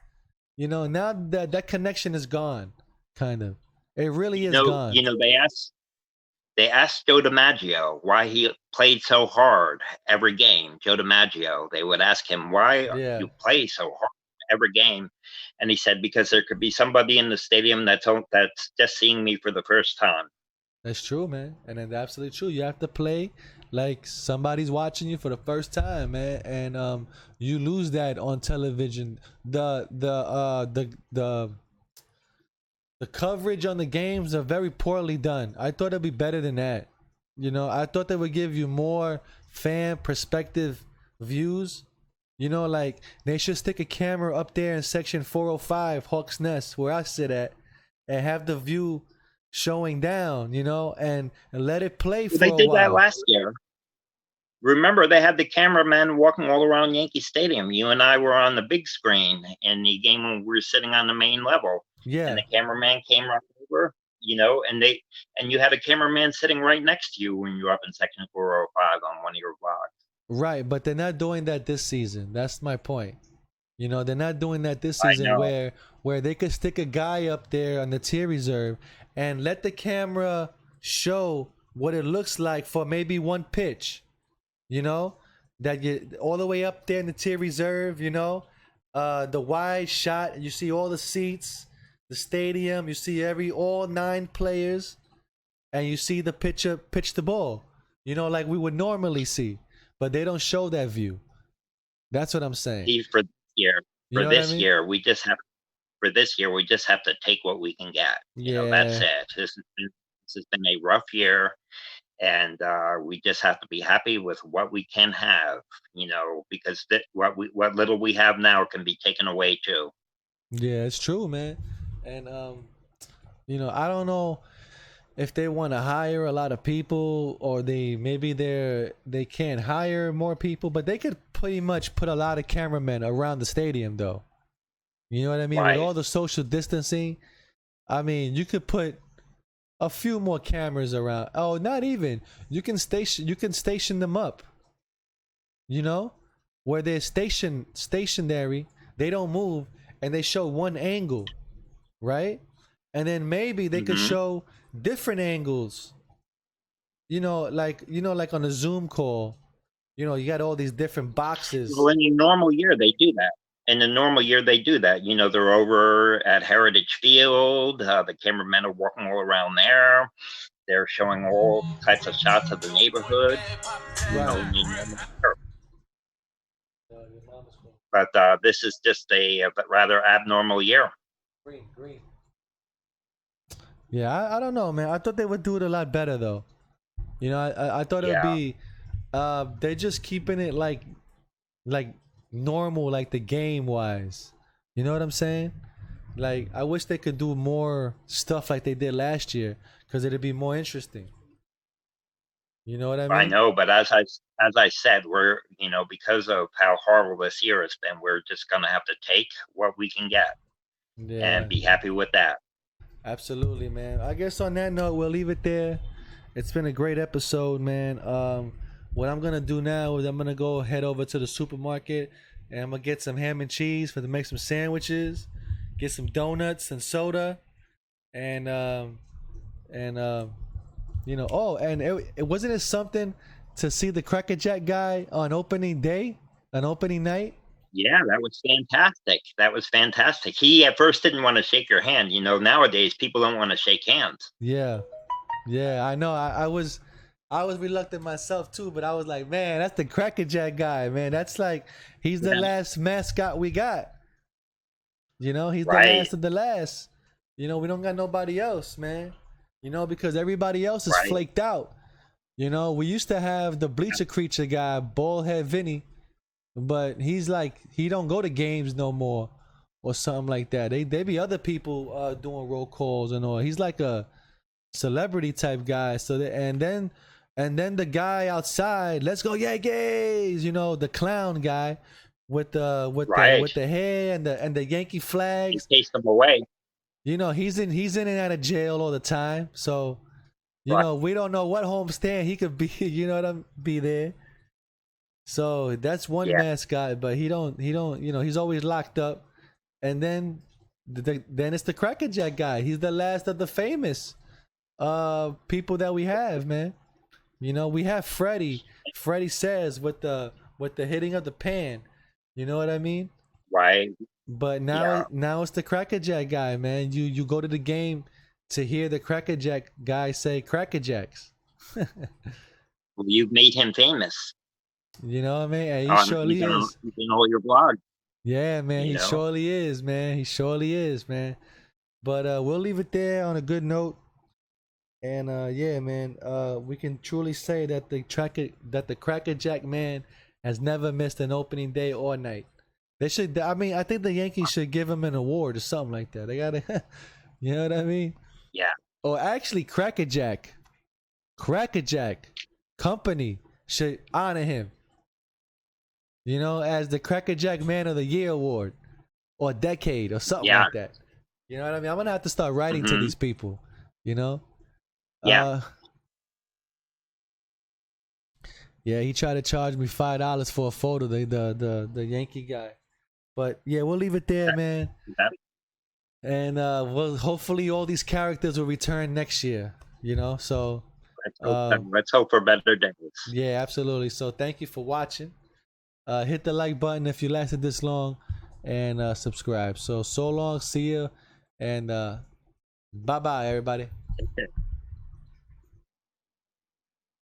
[SPEAKER 1] You know, now that connection is gone, kind of. It really
[SPEAKER 2] You
[SPEAKER 1] is
[SPEAKER 2] know,
[SPEAKER 1] gone.
[SPEAKER 2] you know, they asked Joe DiMaggio why he played so hard every game. Joe DiMaggio, they would ask him, why
[SPEAKER 1] Yeah,
[SPEAKER 2] you play so hard every game? And he said, because there could be somebody in the stadium that's just seeing me for the first time.
[SPEAKER 1] that's true, man. And it's absolutely true. You have to play like somebody's watching you for the first time, man. And you lose that on television. The coverage on the games are very poorly done. I thought it'd be better than that. You know, I thought they would give you more fan perspective views. You know, like they should stick a camera up there in section 405, Hawk's Nest, where I sit at, and have the view showing down, you know, and let it play
[SPEAKER 2] Well, they
[SPEAKER 1] for a
[SPEAKER 2] did that
[SPEAKER 1] while.
[SPEAKER 2] last year. Remember, they had the cameraman walking all around Yankee Stadium. You and I were on the big screen in the game when we were sitting on the main level, and
[SPEAKER 1] Yeah,
[SPEAKER 2] the cameraman came right over. And you had a cameraman sitting right next to you when you were up in section 405 on one of your vlogs.
[SPEAKER 1] right. But they're not doing that this season. That's my point. You know, they're not doing that this
[SPEAKER 2] I
[SPEAKER 1] season
[SPEAKER 2] know.
[SPEAKER 1] where they could stick a guy up there on the tier reserve and let the camera show what it looks like for maybe one pitch. You know, that you all the way up there in the tier reserve. You know, the wide shot. You see all the seats, the stadium. You see all 9 players, and you see the pitcher pitch the ball. You know, like we would normally see, but they don't show that view. That's what I'm saying.
[SPEAKER 2] See, for this year,
[SPEAKER 1] You know what I mean?
[SPEAKER 2] we just have to take what we can get. That's
[SPEAKER 1] Yeah.
[SPEAKER 2] it. This has been a rough year, and we just have to be happy with what we can have. Because what little we have now can be taken away too.
[SPEAKER 1] Yeah, it's true, man. And I don't know if they want to hire a lot of people or they can't hire more people, but they could pretty much put a lot of cameramen around the stadium though. You know what I mean? With
[SPEAKER 2] Right.
[SPEAKER 1] all the social distancing, I mean, you could put a few more cameras around. Oh, not even. You can station them up, you know? Where they're stationary, they don't move and they show one angle, right? And then maybe they could
[SPEAKER 2] Hmm.
[SPEAKER 1] show different angles. Like on a Zoom call, you got all these different
[SPEAKER 2] Well,
[SPEAKER 1] boxes.
[SPEAKER 2] in a normal year, they do that. In a normal year, they do that. They're over at Heritage Field. The cameramen are walking all around there. They're showing all types of shots of the neighborhood.
[SPEAKER 1] Right.
[SPEAKER 2] In a normal year. But this is just a rather abnormal year.
[SPEAKER 1] Green. Yeah, I don't know, man. I thought they would do it a lot better though. I thought it would
[SPEAKER 2] Yeah,
[SPEAKER 1] be they're just keeping it like normal, like the game wise. You know what I'm saying? Like I wish they could do more stuff like they did last year because it'd be more interesting. You know what I
[SPEAKER 2] I
[SPEAKER 1] mean?
[SPEAKER 2] know. But as I said, we're because of how horrible this year has been, we're just gonna have to take what we can get and
[SPEAKER 1] Yeah,
[SPEAKER 2] be happy with that.
[SPEAKER 1] absolutely, man. I guess on that note, we'll leave it there. It's been a great episode, man. What I'm gonna do now is I'm gonna go head over to the supermarket and I'm gonna get some ham and cheese to make some sandwiches, get some donuts and soda, and and oh, and it wasn't it something to see the Cracker Jack guy on opening day, on opening night.
[SPEAKER 2] Yeah, that was fantastic. That was fantastic. He at first didn't want to shake your hand. Nowadays people don't want to shake hands.
[SPEAKER 1] Yeah, yeah, I know. I was reluctant myself too, but I was like, man, that's the Cracker Jack guy, man. That's like he's the
[SPEAKER 2] Yeah,
[SPEAKER 1] last mascot we got. He's the
[SPEAKER 2] right,
[SPEAKER 1] last of the last. We don't got nobody else, man. Because everybody else is
[SPEAKER 2] right.
[SPEAKER 1] flaked out. We used to have the bleacher creature guy, bald head Vinny, but he's like he don't go to games no more or something like that. They be other people doing roll calls and all. He's like a celebrity type guy. And then the guy outside, let's go Yankees. The clown guy with the with the
[SPEAKER 2] Right.
[SPEAKER 1] with the hair and the Yankee
[SPEAKER 2] He
[SPEAKER 1] flags.
[SPEAKER 2] chased them away.
[SPEAKER 1] He's in and out of jail all the time. So
[SPEAKER 2] Right.
[SPEAKER 1] we don't know what homestand he could be. Be there. So that's one
[SPEAKER 2] Yeah.
[SPEAKER 1] mascot, but he don't. He's always locked up. And then then it's the Crackerjack guy. He's the last of the famous people that we have, man. You know, we have Freddie says with the hitting of the pan. You know what I mean?
[SPEAKER 2] Right.
[SPEAKER 1] But now it's the Crackerjack guy, man. You go to the game to hear the Crackerjack guy say Crackerjacks.
[SPEAKER 2] You've made him famous.
[SPEAKER 1] You know what I mean? And he surely is.
[SPEAKER 2] In all your blogs.
[SPEAKER 1] Yeah, man,
[SPEAKER 2] You
[SPEAKER 1] he
[SPEAKER 2] know?
[SPEAKER 1] surely is, man. He surely is, man. But we'll leave it there on a good note. And yeah, man, we can truly say that the Crackerjack man has never missed an opening day or night. They should. I mean, I think the Yankees should give him an award or something like that. They gotta, you know what I mean?
[SPEAKER 2] Yeah.
[SPEAKER 1] Or actually, Crackerjack Company should honor him. You know, as the Crackerjack Man of the Year award, or decade, or something like that. You know what I mean? I'm gonna have to start writing to these people. You know?
[SPEAKER 2] Yeah.
[SPEAKER 1] Yeah, he tried to charge me $5 for a photo. The Yankee guy. But yeah, we'll leave it there, man. And well, hopefully all these characters will return next year. You know, so
[SPEAKER 2] let's hope for better days.
[SPEAKER 1] Yeah, absolutely. So thank you for watching. Hit the like button if you lasted this long, and subscribe. So long, see ya, and bye bye, everybody.
[SPEAKER 2] Okay.